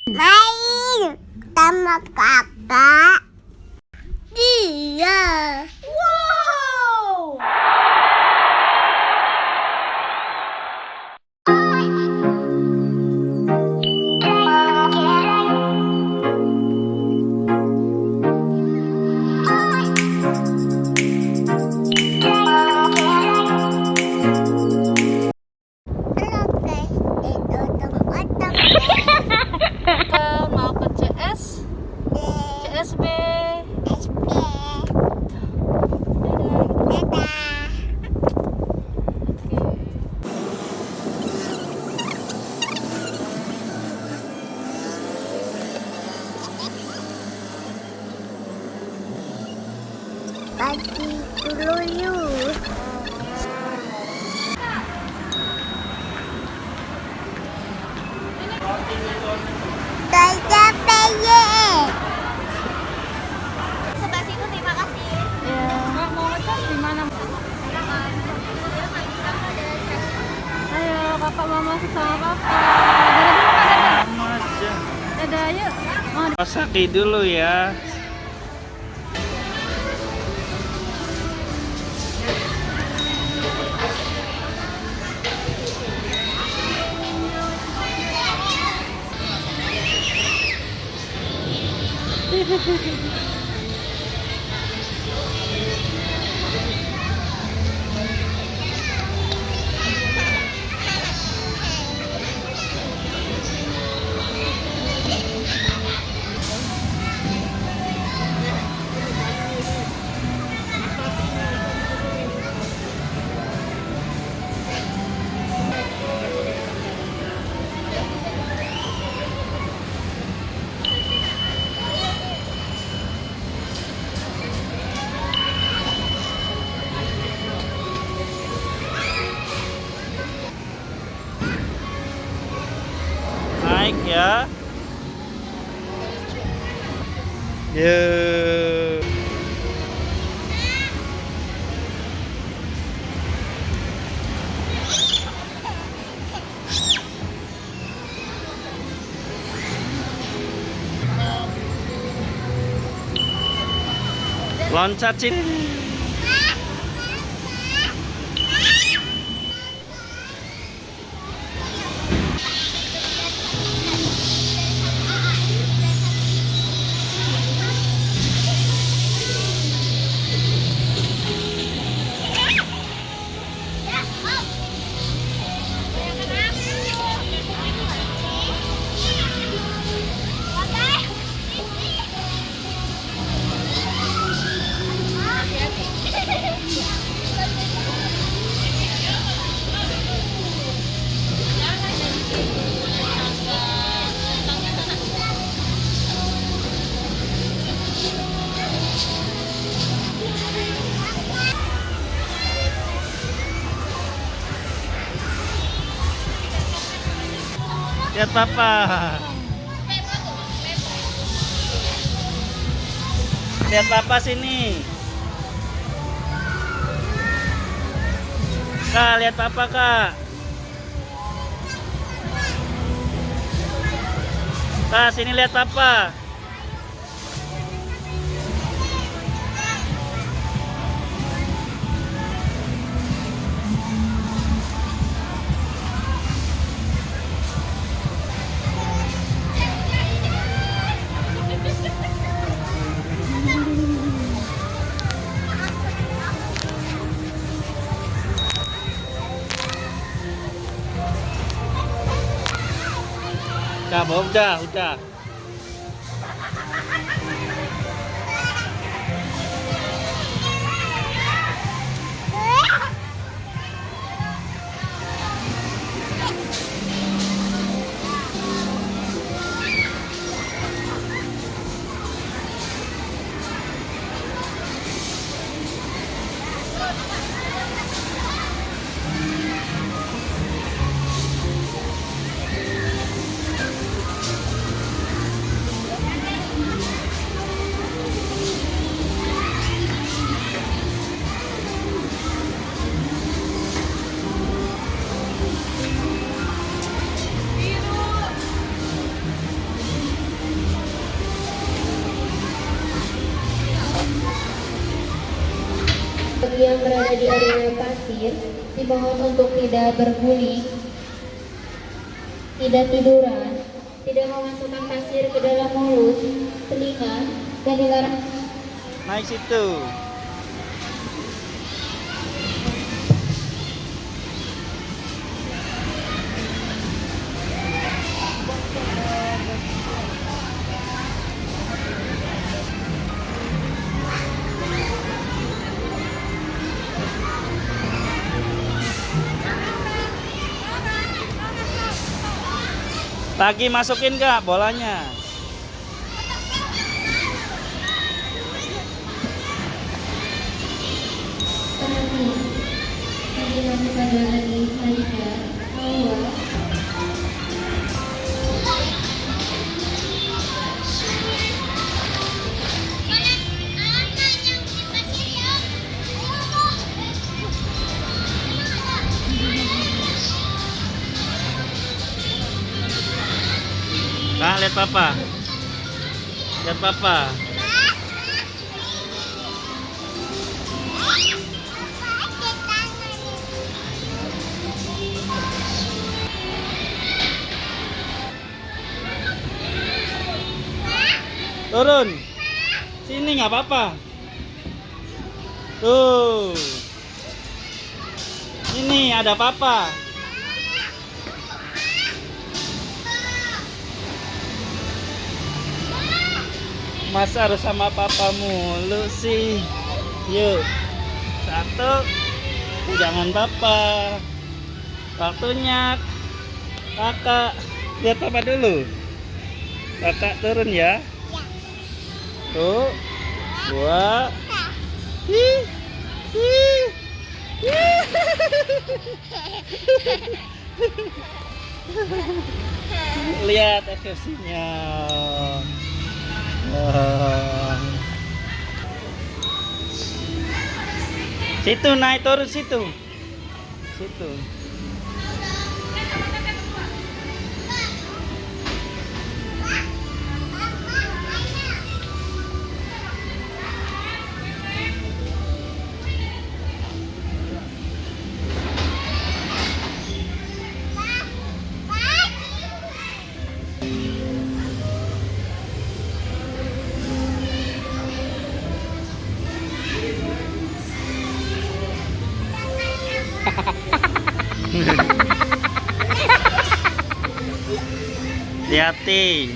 Main sama kakak. Iya. Wow. Mau ke CS, CSB. Pagi dulu yuk. Saya peye. Sebelah situ, terima kasih. Ya, mau ngecas di mana? Ayo, kakak mau masuk sama papa. Dadah dulu, Kak, dadah. Dadah, yuk. Kawasaki dulu ya. Naik ya. Ye. Loncat sini. Lihat papa. Lihat papa sini. Kak, lihat papa, Kak. Kak, sini lihat papa. Udah. yang berada di area pasir dimohon untuk tidak berguling, tidak tiduran, tidak memasukkan pasir ke dalam mulut, telinga, dan dilarang. Naik situ. Lagi masukin Kak bolanya. Kak, lihat papa. Lihat papa. Turun. Sini nggak apa-apa. Tuh. Ini ada papa. Masa harus sama papa mulu sih? Yuk. 1. Jangan papa. Waktunya kakak. Lihat papa dulu. Kakak turun ya. Tuh. 2. Ih. Ih. Ih. Lihat ekspresinya. Situ naik turun situ. Situ. Hati-hati.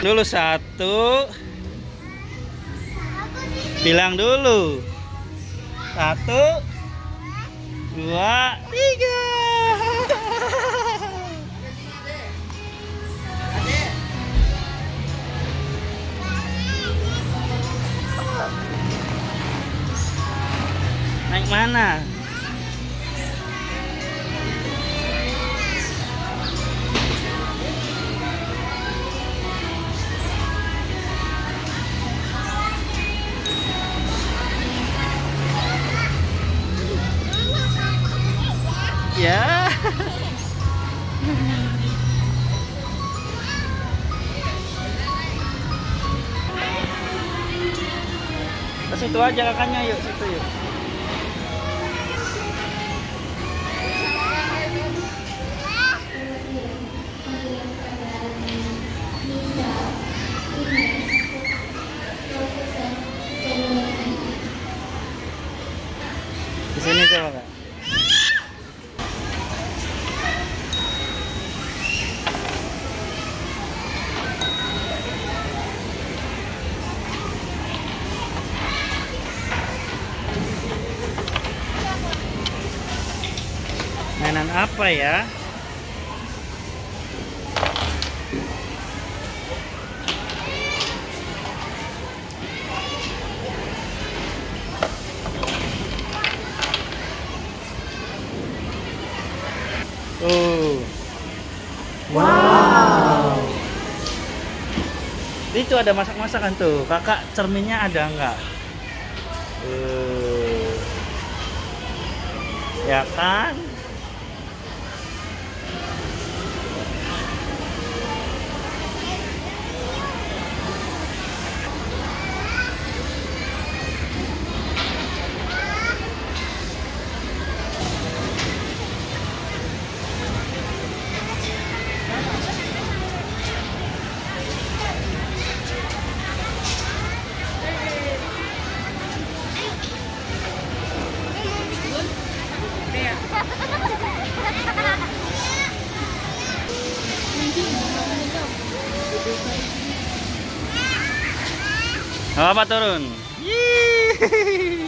Dulu 1. Bilang dulu. 1, 2, 3. Naik mana? Ya. Kasih itu aja kakaknya, yuk situ yuk. Di sini coba kak. Mainan apa ya? Oh. Wow. Itu ada masak-masakan tuh. Kakak cerminnya ada nggak? Ya kan? Apa turun? Yeay.